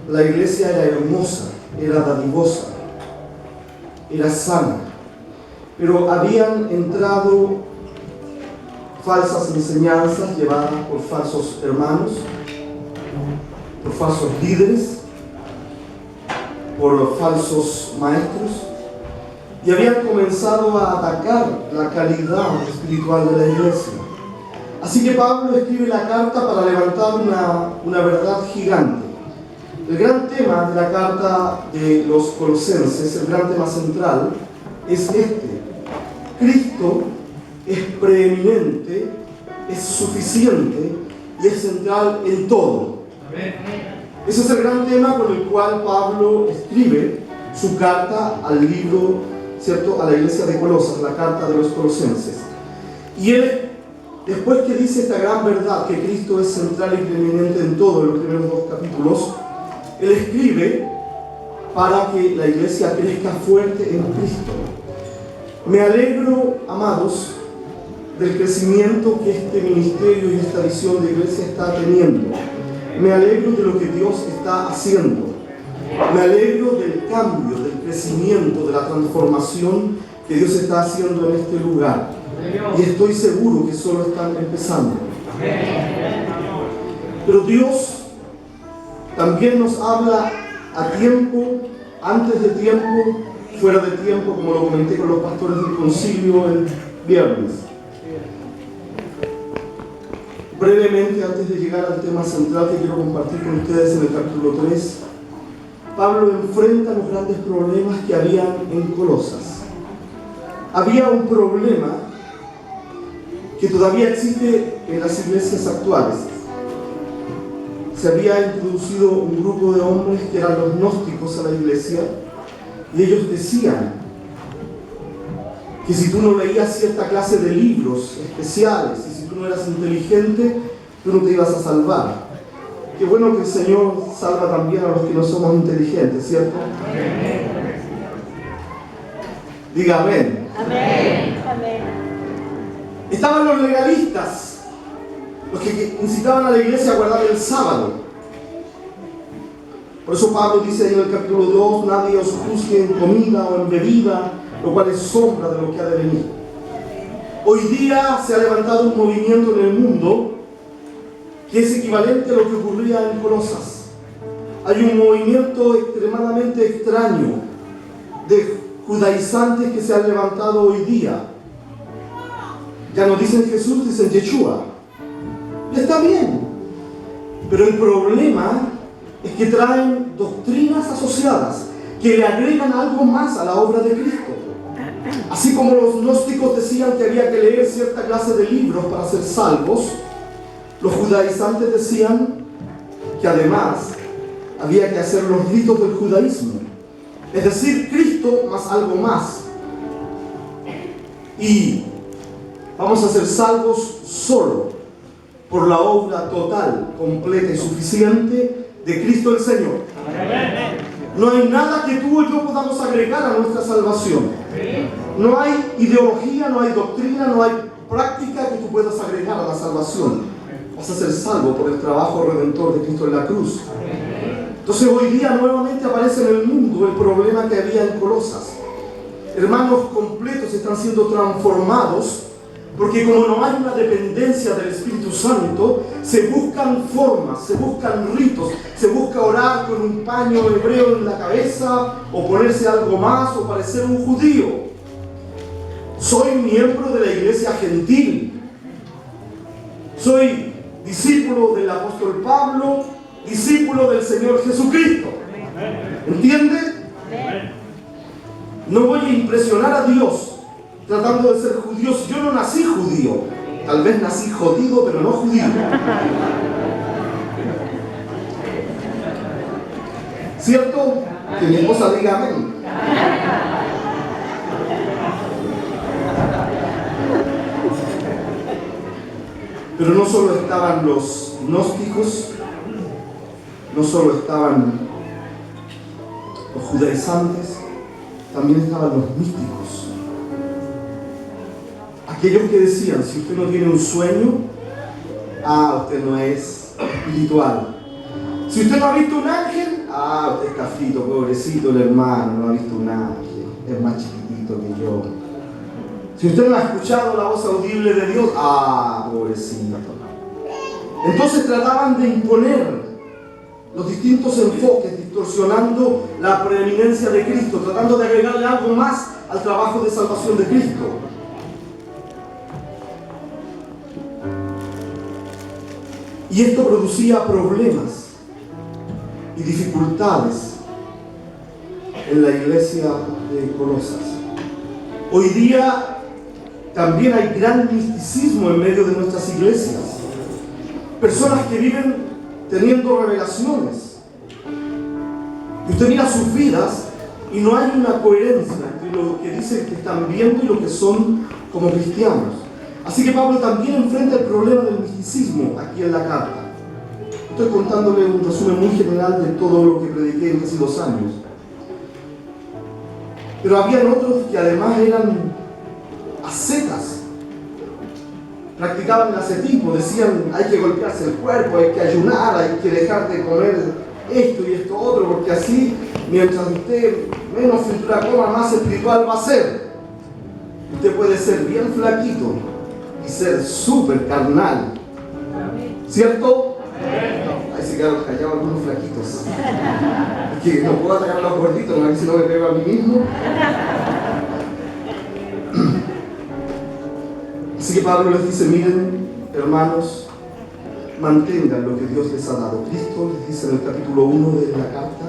la iglesia era hermosa, era dadivosa, era sana, pero habían entrado falsas enseñanzas llevadas por falsos hermanos, por falsos líderes, por falsos maestros, y habían comenzado a atacar la calidad espiritual de la iglesia. Así que Pablo escribe la carta para levantar una verdad gigante. El gran tema de la carta de los Colosenses, el gran tema central, es este: Cristo es preeminente, es suficiente y es central en todo. Ese es el gran tema con el cual Pablo escribe su carta al libro, ¿cierto?, a la iglesia de Colosas, la carta de los Colosenses. Y él, después que dice esta gran verdad, que Cristo es central y preeminente en todo, en los primeros 2 capítulos, él escribe para que la iglesia crezca fuerte en Cristo. Me alegro, amados, del crecimiento que este ministerio y esta visión de iglesia está teniendo. Me alegro de lo que Dios está haciendo. Me alegro del cambio, del crecimiento, de la transformación que Dios está haciendo en este lugar. Y estoy seguro que solo están empezando. Pero Dios también nos habla a tiempo, antes de tiempo, fuera de tiempo, como lo comenté con los pastores del concilio el viernes. Brevemente, antes de llegar al tema central que quiero compartir con ustedes en el capítulo 3, Pablo enfrenta los grandes problemas que habían en Colosas. Había un problema que todavía existe en las iglesias actuales. Se había introducido un grupo de hombres que eran los gnósticos a la iglesia, y ellos decían que si tú no leías cierta clase de libros especiales y si tú no eras inteligente, tú no te ibas a salvar. Qué bueno que el Señor salva también a los que no somos inteligentes, ¿cierto? Diga amén. Amén. Amén. Estaban los legalistas, los que incitaban a la iglesia a guardar el sábado. Por eso Pablo dice ahí en el capítulo 2, nadie os juzgue en comida o en bebida, lo cual es sombra de lo que ha de venir. Hoy día se ha levantado un movimiento en el mundo que es equivalente a lo que ocurría en Colosas. Hay un movimiento extremadamente extraño de judaizantes que se han levantado hoy día. Ya no dicen Jesús, dicen Yeshua. Y está bien. Pero el problema es que traen doctrinas asociadas que le agregan algo más a la obra de Cristo. Así como los gnósticos decían que había que leer cierta clase de libros para ser salvos, los judaizantes decían que además había que hacer los ritos del judaísmo. Es decir, Cristo más algo más. Y vamos a ser salvos solo por la obra total, completa y suficiente de Cristo el Señor. No hay nada que tú o yo podamos agregar a nuestra salvación. No hay ideología, no hay doctrina, no hay práctica que tú puedas agregar a la salvación. Vas a ser salvo por el trabajo redentor de Cristo en la cruz. Entonces hoy día nuevamente aparece en el mundo el problema que había en Colosas. Hermanos completos están siendo transformados porque como no hay una dependencia del Espíritu Santo, se buscan formas, se buscan ritos, se busca orar con un paño hebreo en la cabeza o ponerse algo más o parecer un judío. Soy miembro de la iglesia gentil. Soy discípulo del apóstol Pablo, discípulo del Señor Jesucristo. ¿Entiende? No voy a impresionar a Dios tratando de ser judío. Yo no nací judío. Tal vez nací jodido, pero no judío. ¿Cierto? Que mi esposa diga amén. Pero no solo estaban los gnósticos, no solo estaban los judaizantes, también estaban los místicos. Aquellos que decían, si usted no tiene un sueño, usted no es espiritual. Si usted no ha visto un ángel, usted es cafrito, pobrecito el hermano, no ha visto nada, es más chiquitito que yo. Si usted no ha escuchado la voz audible de Dios, pobrecito. Entonces trataban de imponer los distintos enfoques, distorsionando la preeminencia de Cristo, tratando de agregarle algo más al trabajo de salvación de Cristo. Y esto producía problemas y dificultades en la iglesia de Colosas. Hoy día también hay gran misticismo en medio de nuestras iglesias. Personas que viven teniendo revelaciones. Y usted mira sus vidas y no hay una coherencia entre lo que dicen que están viendo y lo que son como cristianos. Así que Pablo también enfrenta el problema del misticismo aquí en la carta. Estoy contándole un resumen muy general de todo lo que prediqué en casi 2 años. Pero habían otros que además eran ascetas. Practicaban el ascetismo, decían hay que golpearse el cuerpo, hay que ayunar, hay que dejar de comer esto y esto otro, porque así, mientras usted menos fritura coma, más espiritual va a ser. Usted puede ser bien flaquito y ser súper carnal, ¿cierto? Ahí se quedaron callados algunos flaquitos. Es que no puedo atacar a los gorditos, no, si no me pego a mí mismo. Así que Pablo les dice, miren, hermanos, mantengan lo que Dios les ha dado. Cristo les dice en el capítulo 1 de la carta,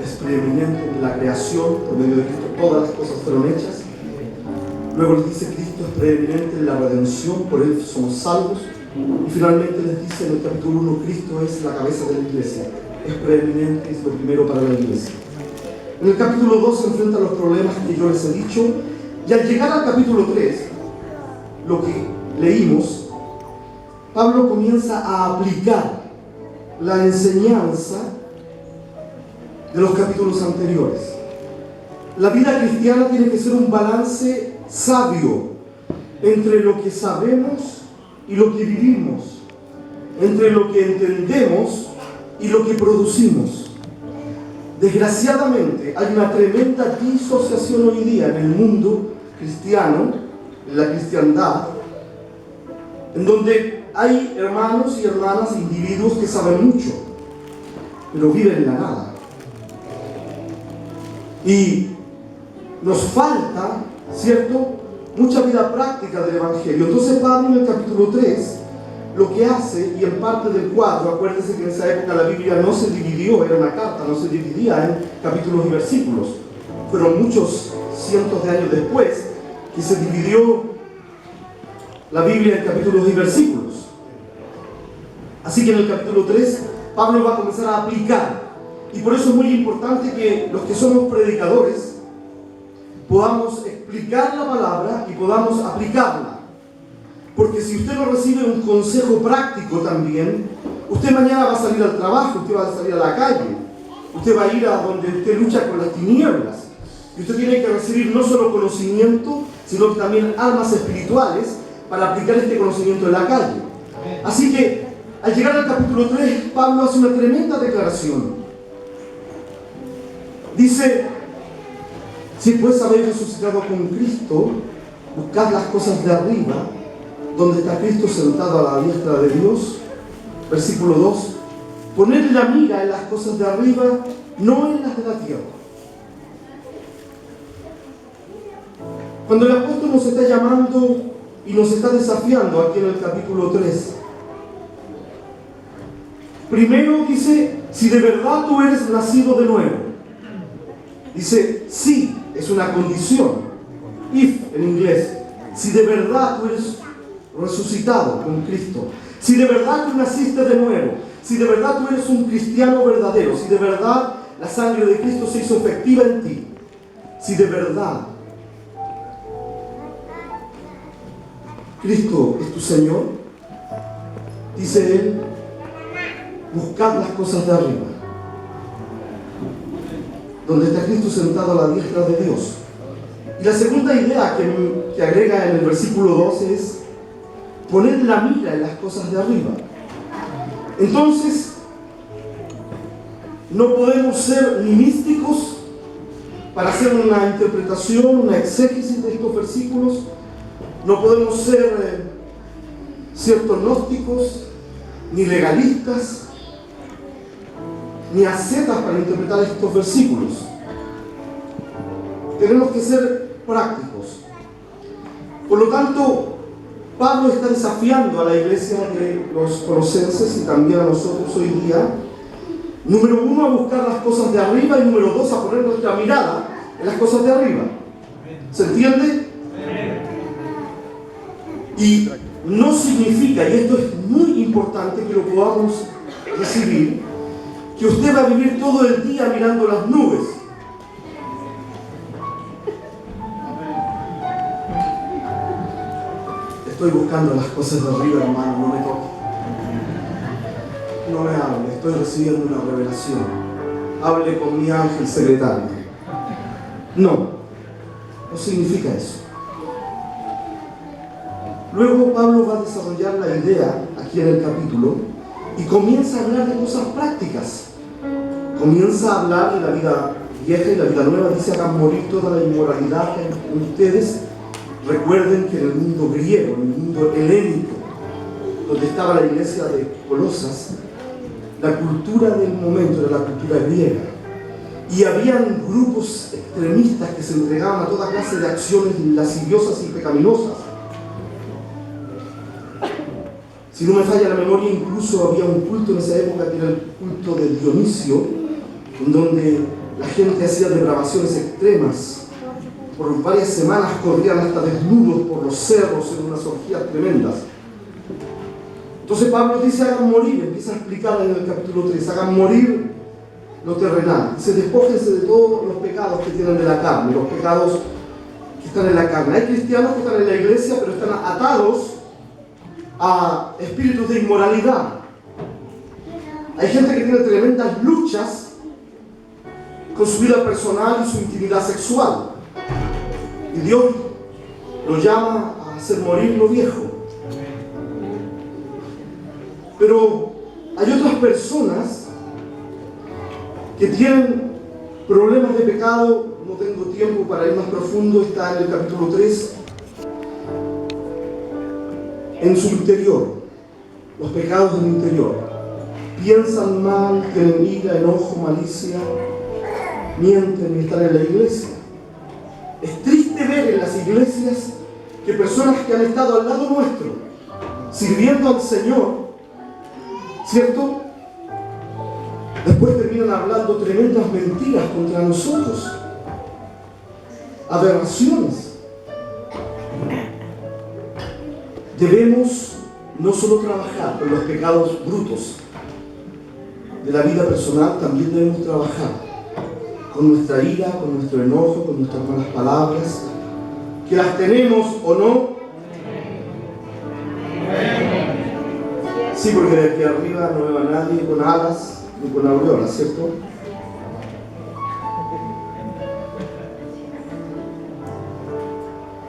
es preeminente en la creación, por medio de Cristo todas las cosas fueron hechas. Luego les dice, Cristo es preeminente en la redención, por Él somos salvos. Y finalmente les dice en el capítulo 1, Cristo es la cabeza de la iglesia, es preeminente, es lo primero para la iglesia. En el capítulo 2 se enfrentan los problemas que yo les he dicho, y al llegar al capítulo 3, lo que leímos, Pablo comienza a aplicar la enseñanza de los capítulos anteriores. La vida cristiana tiene que ser un balance sabio entre lo que sabemos y lo que vivimos, entre lo que entendemos y lo que producimos. Desgraciadamente hay una tremenda disociación hoy día en el mundo cristiano, en la cristiandad, en donde hay hermanos y hermanas, individuos que saben mucho, pero viven en la nada. Y nos falta, ¿cierto?, mucha vida práctica del Evangelio. Entonces Pablo en el capítulo 3 lo que hace, y en parte del 4, acuérdense que en esa época la Biblia no se dividió, era una carta, no se dividía en capítulos y versículos. Fueron muchos cientos de años después que se dividió la Biblia en capítulos y versículos. Así que en el capítulo 3 Pablo va a comenzar a aplicar, y por eso es muy importante que los que somos predicadores podamos explicar la palabra y podamos aplicarla. Porque si usted no recibe un consejo práctico también, usted mañana va a salir al trabajo, usted va a salir a la calle, usted va a ir a donde usted lucha con las tinieblas. Y usted tiene que recibir no solo conocimiento, sino también armas espirituales para aplicar este conocimiento en la calle. Así que, al llegar al capítulo 3, Pablo hace una tremenda declaración. Dice, si pues habéis resucitado con Cristo, buscad las cosas de arriba, donde está Cristo sentado a la diestra de Dios. Versículo 2, poned la mira en las cosas de arriba, no en las de la tierra. Cuando el apóstol nos está llamando y nos está desafiando aquí en el capítulo 3, primero dice, si de verdad tú eres nacido de nuevo. Dice, sí, es una condición. If en inglés. Si de verdad tú eres resucitado con Cristo, si de verdad tú naciste de nuevo, si de verdad tú eres un cristiano verdadero, si de verdad la sangre de Cristo se hizo efectiva en ti, si de verdad Cristo es tu Señor, dice Él, buscad las cosas de arriba, donde está Cristo sentado a la diestra de Dios. Y la segunda idea que agrega en el versículo 12 es, poned la mira en las cosas de arriba. Entonces, No podemos ser ni místicos para hacer una interpretación, una exégesis de estos versículos. No podemos ser ciertos gnósticos, ni legalistas, ni ascetas para interpretar estos versículos. Tenemos que ser prácticos. Por lo tanto, Pablo está desafiando a la iglesia de los colosenses y también a nosotros hoy día, número uno, a buscar las cosas de arriba, y número dos, a poner nuestra mirada en las cosas de arriba. ¿Se entiende? Y no significa, y esto es muy importante que lo podamos recibir, que usted va a vivir todo el día mirando las nubes. Estoy buscando las cosas de arriba, hermano, no me toque. No me hable, estoy recibiendo una revelación. Hable con mi ángel secretario. No significa eso. Luego Pablo va a desarrollar la idea aquí en el capítulo y comienza a hablar de cosas prácticas. Comienza a hablar de la vida vieja y la vida nueva. Dice: hagan morir toda la inmoralidad en ustedes. Recuerden que en el mundo griego, en el mundo helénico, donde estaba la iglesia de Colosas, la cultura del momento era la cultura griega. Y habían grupos extremistas que se entregaban a toda clase de acciones lasciviosas y pecaminosas. Si no me falla la memoria, incluso había un culto en esa época que era el culto de Dionisio, en donde la gente hacía depravaciones extremas. Por varias semanas corrían hasta desnudos por los cerros en unas orgías tremendas. Entonces Pablo dice: hagan morir, empieza a explicar en el capítulo 3, hagan morir lo terrenal. Dice: despójense de todos los pecados que tienen de la carne, los pecados que están en la carne. Hay cristianos que están en la iglesia, pero están atados a espíritus de inmoralidad. Hay gente que tiene tremendas luchas con su vida personal y su intimidad sexual. Y Dios lo llama a hacer morir lo viejo. Pero hay otras personas que tienen problemas de pecado. No tengo tiempo para ir más profundo, está en el capítulo 3. En su interior, los pecados del interior. Piensan mal, tienen ira, enojo, malicia, mienten y están en la iglesia. Es triste ver en las iglesias que personas que han estado al lado nuestro, sirviendo al Señor, ¿cierto?, después terminan hablando tremendas mentiras contra nosotros, aberraciones. Debemos no solo trabajar con los pecados brutos de la vida personal, también debemos trabajar con nuestra ira, con nuestro enojo, con nuestras malas palabras, que las tenemos o no. Sí, porque de aquí arriba no va nadie con alas ni con aureolas, ¿cierto?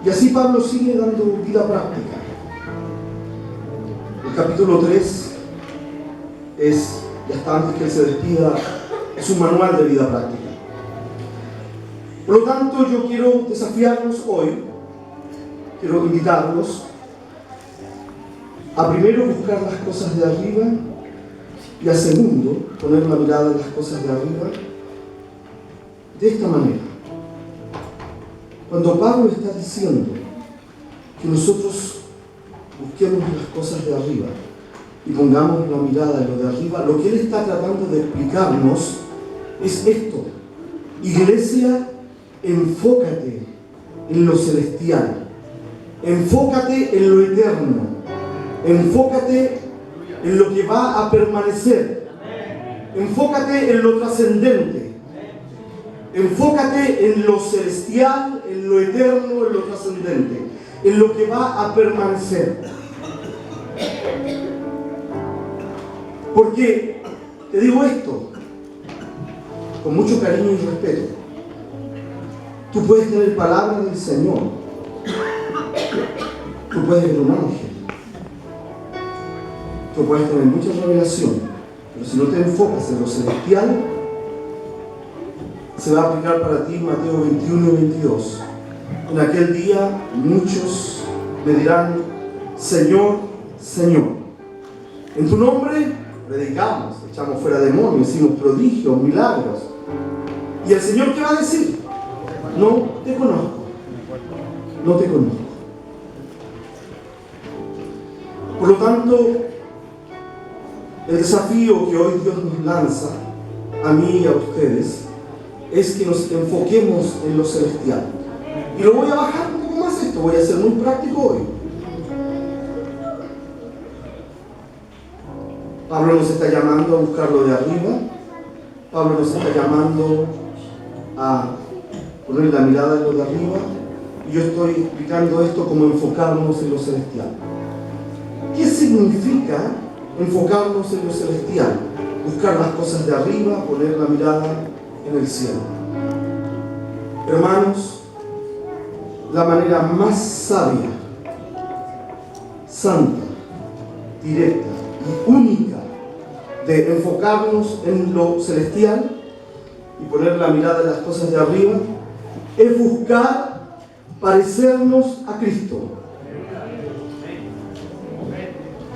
Y así Pablo sigue dando vida práctica. El capítulo 3 es, ya hasta antes que él se despida, es un manual de vida práctica. Por lo tanto, yo quiero desafiarlos hoy, quiero invitarlos a primero buscar las cosas de arriba y a segundo poner la mirada en las cosas de arriba de esta manera. Cuando Pablo está diciendo que nosotros busquemos las cosas de arriba y pongamos la mirada en lo de arriba, lo que él está tratando de explicarnos es esto: iglesia, enfócate en lo celestial, enfócate en lo eterno, enfócate en lo que va a permanecer, enfócate en lo trascendente, enfócate en lo celestial, en lo eterno, en lo trascendente, en lo que va a permanecer. Porque te digo esto con mucho cariño y respeto. Tú puedes tener palabra del Señor, tú puedes ver un ángel, tú puedes tener mucha revelación, pero si no te enfocas en lo celestial, se va a aplicar para ti Mateo 21 y 22. En aquel día muchos me dirán: Señor, Señor, en tu nombre predicamos, echamos fuera demonios, hicimos prodigios, milagros. ¿Y el Señor qué va a decir? No te conozco, no te conozco. Por lo tanto, el desafío que hoy Dios nos lanza, a mí y a ustedes, es que nos enfoquemos en lo celestial. Y lo voy a bajar un poco más esto, voy a ser muy práctico hoy. Pablo nos está llamando a buscar lo de arriba. Pablo nos está llamando a poner la mirada en lo de arriba. Y yo estoy explicando esto como enfocarnos en lo celestial. ¿Qué significa enfocarnos en lo celestial? Buscar las cosas de arriba, poner la mirada en el cielo. Hermanos, la manera más sabia, santa, directa y única de enfocarnos en lo celestial y poner la mirada en las cosas de arriba es buscar parecernos a Cristo.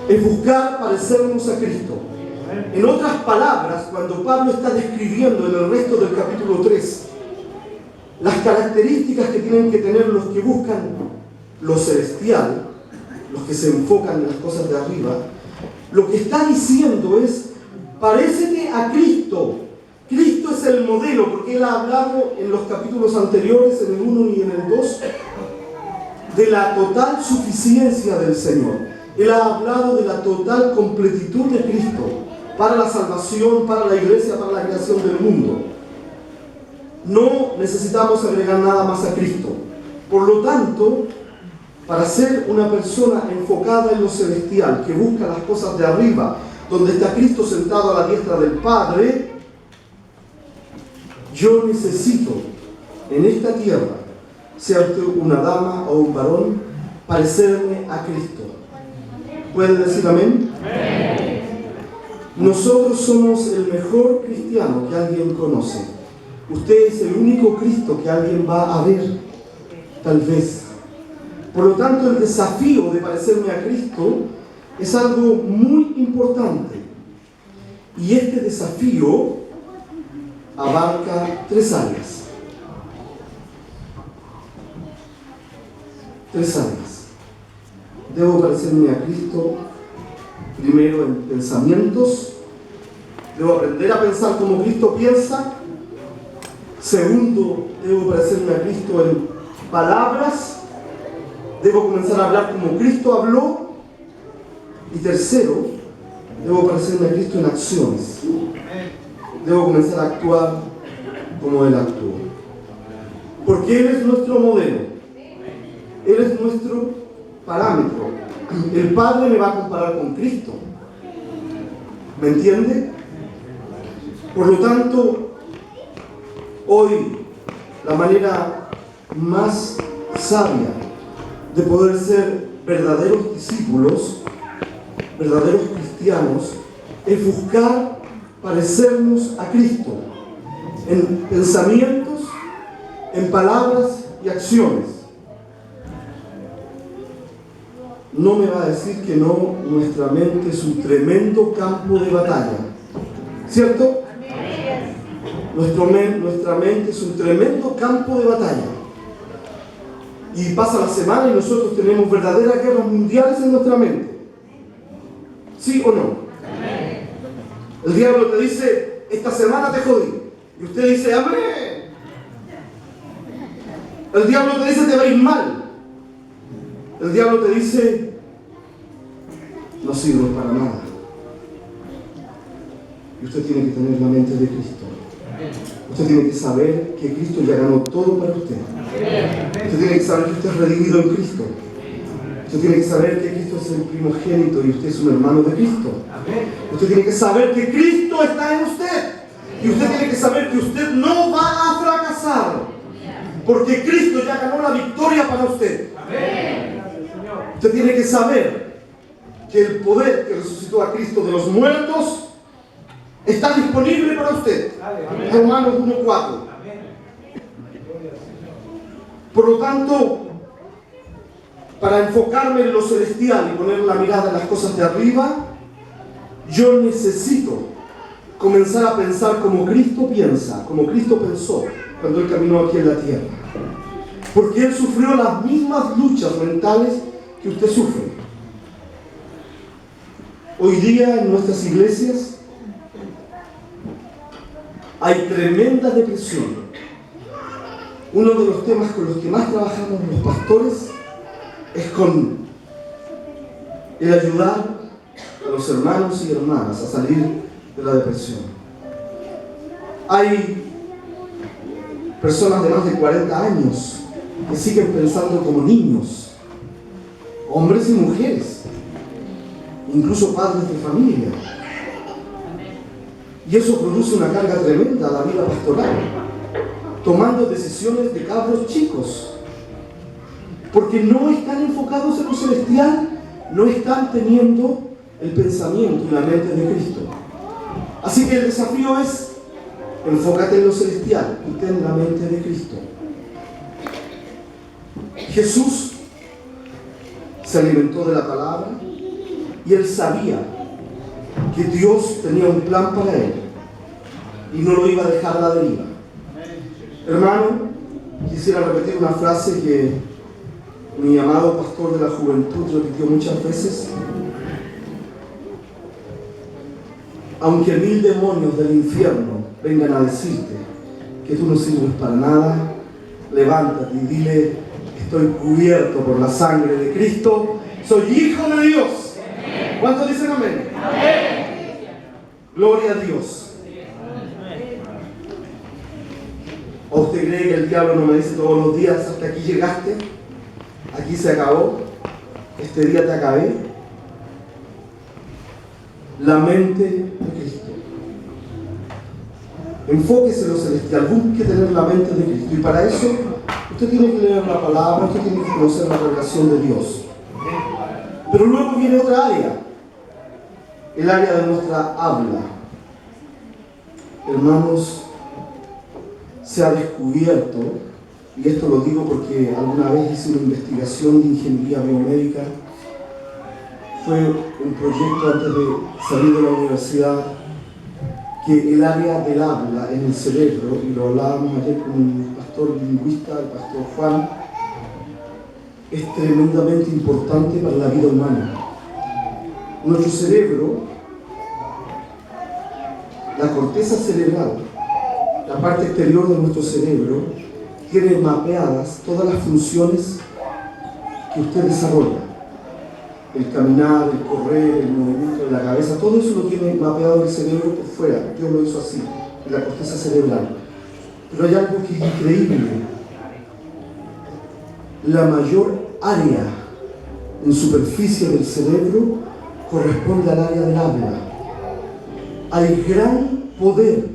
Es buscar parecernos a Cristo. En otras palabras, cuando Pablo está describiendo en el resto del capítulo 3 las características que tienen que tener los que buscan lo celestial, los que se enfocan en las cosas de arriba, lo que está diciendo es: parécete a Cristo. Cristo es el modelo, porque él ha hablado en los capítulos anteriores, en el 1 y en el 2, de la total suficiencia del Señor. Él ha hablado de la total completitud de Cristo para la salvación, para la iglesia, para la creación del mundo. No necesitamos agregar nada más a Cristo. Por lo tanto, para ser una persona enfocada en lo celestial, que busca las cosas de arriba, donde está Cristo sentado a la diestra del Padre, yo necesito en esta tierra, sea usted una dama o un varón, parecerme a Cristo. ¿Puede decir amén? Amén. Nosotros somos el mejor cristiano que alguien conoce. Usted es el único Cristo que alguien va a ver, tal vez. Por lo tanto, el desafío de parecerme a Cristo es algo muy importante. Y este desafío abarca 3 áreas. 3 áreas. Debo parecerme a Cristo primero en pensamientos. Debo aprender a pensar como Cristo piensa. Segundo, debo parecerme a Cristo en palabras. Debo comenzar a hablar como Cristo habló. Y tercero, debo parecerme a Cristo en acciones. Debo comenzar a actuar como Él actuó. Porque Él es nuestro modelo. Él es nuestro parámetro. El Padre me va a comparar con Cristo. ¿Me entiende? Por lo tanto, hoy la manera más sabia de poder ser verdaderos discípulos, verdaderos cristianos, es buscar parecernos a Cristo en pensamientos, en palabras y acciones. No me va a decir que no, nuestra mente es un tremendo campo de batalla. ¿Cierto? Nuestra mente es un tremendo campo de batalla. Y pasa la semana y nosotros tenemos verdaderas guerras mundiales en nuestra mente. ¿Sí o no? El diablo te dice: esta semana te jodí. Y usted dice: amén. El diablo te dice: te va a ir mal. El diablo te dice: no sirves para nada. Y usted tiene que tener la mente de Cristo. Usted tiene que saber que Cristo ya ganó todo para usted. Usted tiene que saber que usted es redimido en Cristo. Usted tiene que saber que Cristo es el primogénito y usted es un hermano de Cristo. Usted tiene que saber que Cristo está en usted. Y usted tiene que saber que usted no va a fracasar. Porque Cristo ya ganó la victoria para usted. Usted tiene que saber que el poder que resucitó a Cristo de los muertos está disponible para usted. Romanos 1:4. Por lo tanto, para enfocarme en lo celestial y poner la mirada en las cosas de arriba, yo necesito comenzar a pensar como Cristo piensa, como Cristo pensó cuando Él caminó aquí en la tierra. Porque Él sufrió las mismas luchas mentales que usted sufre. Hoy día en nuestras iglesias hay tremenda depresión. Uno de los temas con los que más trabajamos los pastores es con el ayudar a los hermanos y hermanas a salir de la depresión. Hay personas de más de 40 años que siguen pensando como niños, hombres y mujeres, incluso padres de familia. Y eso produce una carga tremenda a la vida pastoral, tomando decisiones de cabros chicos, porque no están enfocados en lo celestial, no están teniendo el pensamiento y la mente de Cristo. Así que el desafío es: enfócate en lo celestial y ten la mente de Cristo. Jesús se alimentó de la palabra y Él sabía que Dios tenía un plan para Él y no lo iba a dejar a la deriva. Hermano, quisiera repetir una frase que mi amado pastor de la juventud repitió muchas veces. Aunque 1000 demonios del infierno vengan a decirte que tú no sirves para nada, levántate y dile: estoy cubierto por la sangre de Cristo, soy hijo de Dios. ¿Cuántos dicen amén? Amén. Gloria a Dios. ¿O usted cree que el diablo no me dice todos los días: hasta aquí llegaste, aquí se acabó, este día te acabé? La mente de Cristo. Enfóquese en lo celestial, busque tener la mente de Cristo. Y para eso, usted tiene que leer la palabra, usted tiene que conocer la revelación de Dios. Pero luego viene otra área, el área de nuestra habla. Hermanos, se ha descubierto, y esto lo digo porque alguna vez hice una investigación de ingeniería biomédica. Fue un proyecto antes de salir de la universidad, que el área del habla en el cerebro, y lo hablábamos ayer con un pastor lingüista, el pastor Juan, es tremendamente importante para la vida humana. Nuestro cerebro, la corteza cerebral, la parte exterior de nuestro cerebro, tiene mapeadas todas las funciones que usted desarrolla. El caminar, el correr, el movimiento de la cabeza, todo eso lo tiene mapeado el cerebro por fuera. Dios lo hizo así, en la corteza cerebral. Pero hay algo que es increíble. La mayor área en superficie del cerebro corresponde al área del habla. Hay gran poder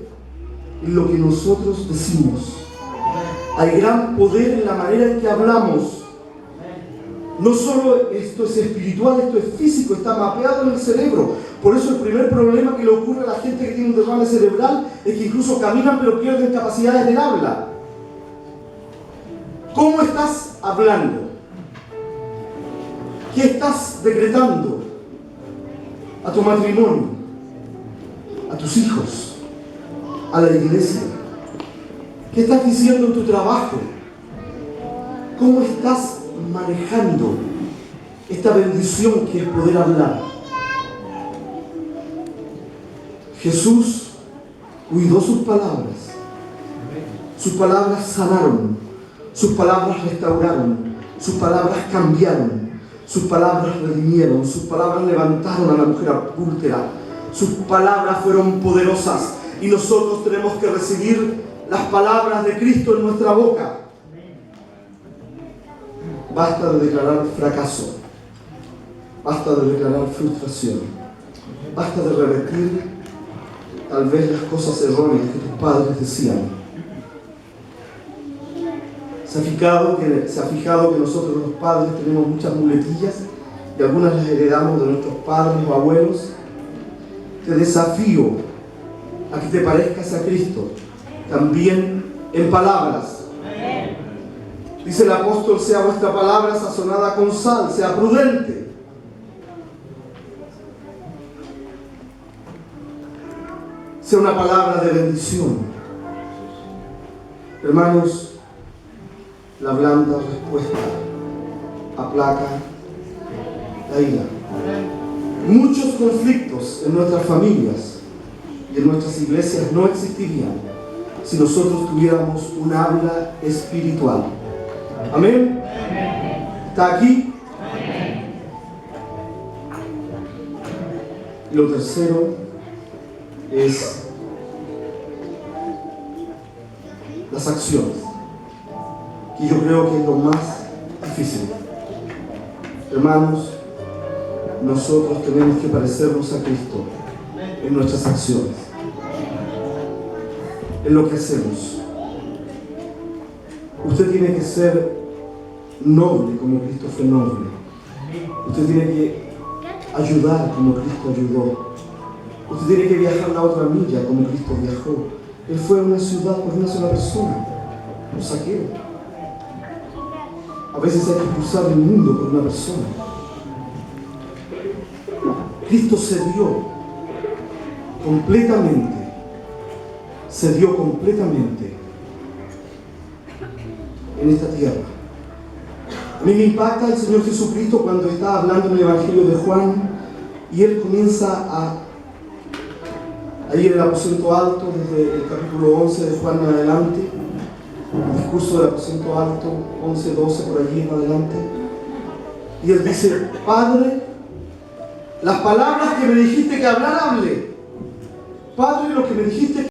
en lo que nosotros decimos. Hay gran poder en la manera en que hablamos. No solo esto es espiritual, esto es físico, está mapeado en el cerebro. Por eso el primer problema que le ocurre a la gente que tiene un derrame cerebral es que incluso caminan pero pierden capacidades del habla. ¿Cómo estás hablando? ¿Qué estás decretando a tu matrimonio, a tus hijos, a la iglesia? ¿Qué estás diciendo en tu trabajo? ¿Cómo estás manejando esta bendición que es poder hablar? Jesús cuidó sus palabras. Sus palabras sanaron, sus palabras restauraron, sus palabras cambiaron, sus palabras redimieron, sus palabras levantaron a la mujer adúltera, sus palabras fueron poderosas, y nosotros tenemos que recibir las palabras de Cristo en nuestra boca. Basta de declarar fracaso, basta de declarar frustración, basta de repetir tal vez las cosas erróneas que tus padres decían. ¿Se ha fijado que nosotros los padres tenemos muchas muletillas y algunas las heredamos de nuestros padres o abuelos? Te desafío a que te parezcas a Cristo, también en palabras. Dice el apóstol: sea vuestra palabra sazonada con sal, sea prudente. Sea una palabra de bendición. Hermanos, la blanda respuesta aplaca la ira. Muchos conflictos en nuestras familias y en nuestras iglesias no existirían si nosotros tuviéramos un habla espiritual. Amén. ¿Está aquí? Y lo tercero es las acciones, que yo creo que es lo más difícil. Hermanos, nosotros tenemos que parecernos a Cristo en nuestras acciones, en lo que hacemos. Usted tiene que ser noble como Cristo fue noble. Usted tiene que ayudar como Cristo ayudó. Usted tiene que viajar la otra milla como Cristo viajó. Él fue a una ciudad por una sola persona, un saqueo. A veces hay que cruzar el mundo por una persona. Cristo se dio completamente en esta tierra. A mí me impacta el Señor Jesucristo cuando está hablando en el Evangelio de Juan y Él comienza ahí en el aposento alto, desde el capítulo 11 de Juan en adelante, el discurso del aposento alto, 11, 12, por allí en adelante, y Él dice: Padre, las palabras que me dijiste que hablar, hablé. Padre, lo que me dijiste